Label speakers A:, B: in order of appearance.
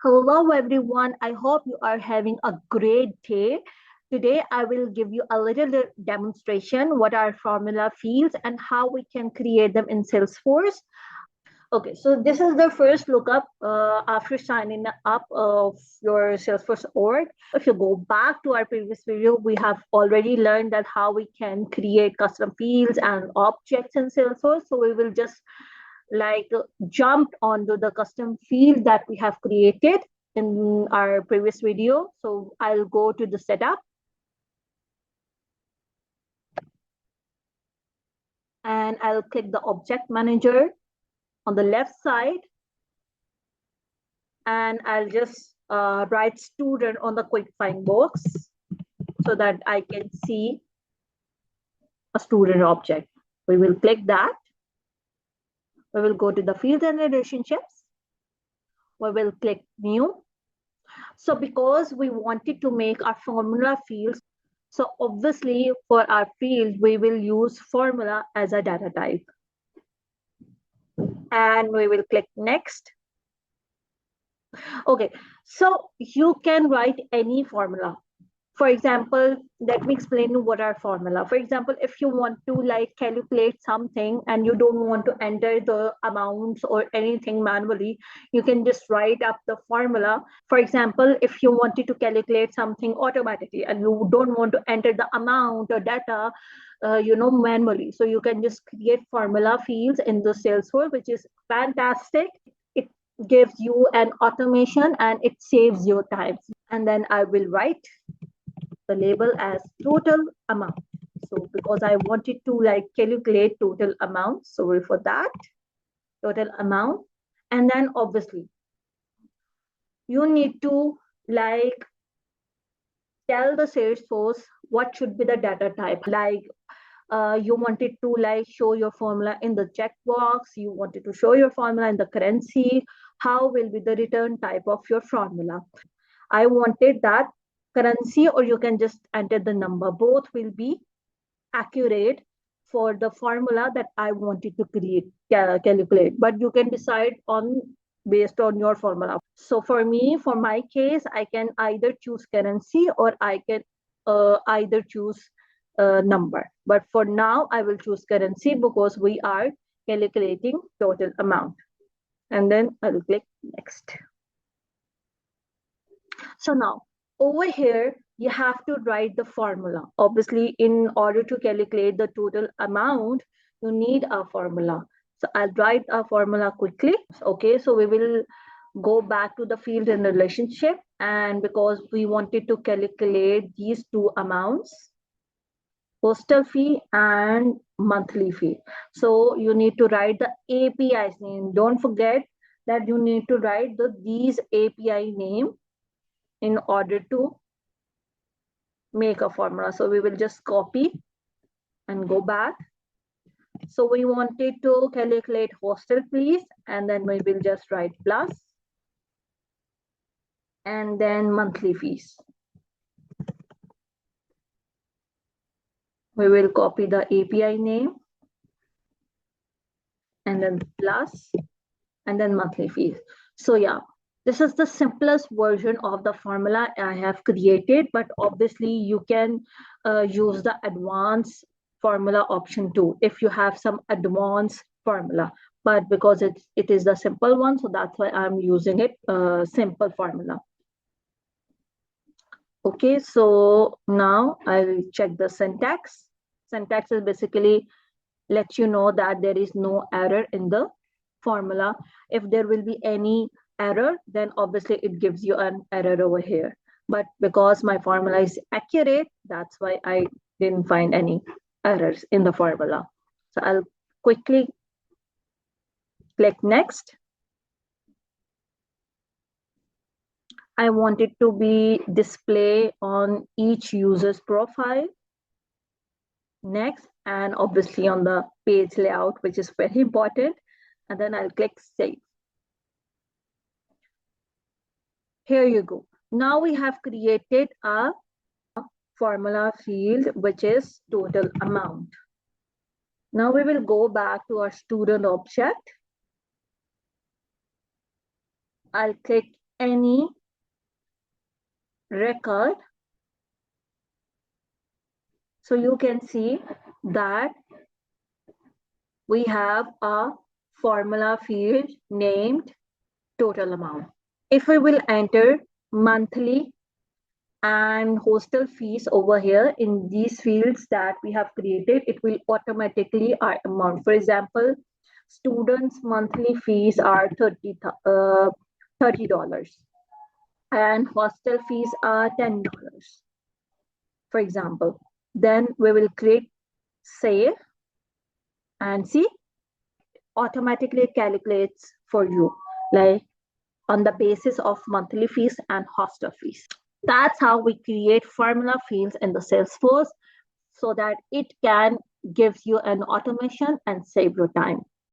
A: Hello everyone, I hope you are having a great day. Today I will give you a little demonstration what are formula fields and how we can create them in Salesforce. Okay, so this is the first lookup after signing up of your Salesforce org. If you go back to our previous video, we have already learned that how we can create custom fields and objects in Salesforce. So we will just jump onto the custom field that we have created in our previous video. So I'll go to the setup and I'll click the object manager on the left side, and I'll just write student on the quick find box so that I can see a student object. We will click that. We will go to the fields and relationships. We will click new. So because we wanted to make our formula fields, so obviously for our field, we will use formula as a data type. And we will click next. Okay, so you can write any formula. For example, let me explain what our formula. For example, if you want to calculate something and you don't want to enter the amounts or anything manually, you can just write up the formula. For example, if you wanted to calculate something automatically and you don't want to enter the amount or data, manually. So you can just create formula fields in the Salesforce, which is fantastic. It gives you an automation and it saves your time. And then I will write the label as total amount. So because I wanted to calculate total amount, sorry for that, total amount. And then obviously you need to tell the Salesforce what should be the data type. You wanted to show your formula in the checkbox, you wanted to show your formula in the currency, how will be the return type of your formula. I wanted that currency, or you can just enter the number. Both will be accurate for the formula that I wanted to calculate, but you can decide on based on your formula. So for me, for my case, I can either choose currency or I can either choose number. But for now, I will choose currency because we are calculating total amount. And then I will click next. So now over here, you have to write the formula. Obviously, in order to calculate the total amount, you need a formula. So I'll write a formula quickly. Okay, so we will go back to the field and relationship. And because we wanted to calculate these two amounts, hostel fee and monthly fee. So you need to write the API's name. Don't forget that you need to write these API name in order to make a formula. So we will just copy and go back. So we wanted to calculate hostel fees, and then we will just write plus and then monthly fees. We will copy the API name and then plus and then monthly fees. So yeah, this is the simplest version of the formula I have created, but obviously you can use the advanced formula option too if you have some advanced formula. But because it is the simple one, so that's why I'm using it simple formula. Okay, so now I will check the syntax. Syntax is basically let you know that there is no error in the formula. If there will be any error, then obviously it gives you an error over here. But because my formula is accurate, that's why I didn't find any errors in the formula. So I'll quickly click next. I want it to be display on each user's profile. Next, and obviously on the page layout, which is very important. And then I'll click save. Here you go. Now we have created a formula field, which is total amount. Now we will go back to our student object. I'll click any record. So you can see that we have a formula field named total amount. If we will enter monthly and hostel fees over here in these fields that we have created, it will automatically our amount. For example, students' monthly fees are $30 and hostel fees are $10, for example. Then we will click save and see, automatically calculates for you, like on the basis of monthly fees and hostel fees. That's how we create formula fields in the Salesforce so that it can give you an automation and save your time.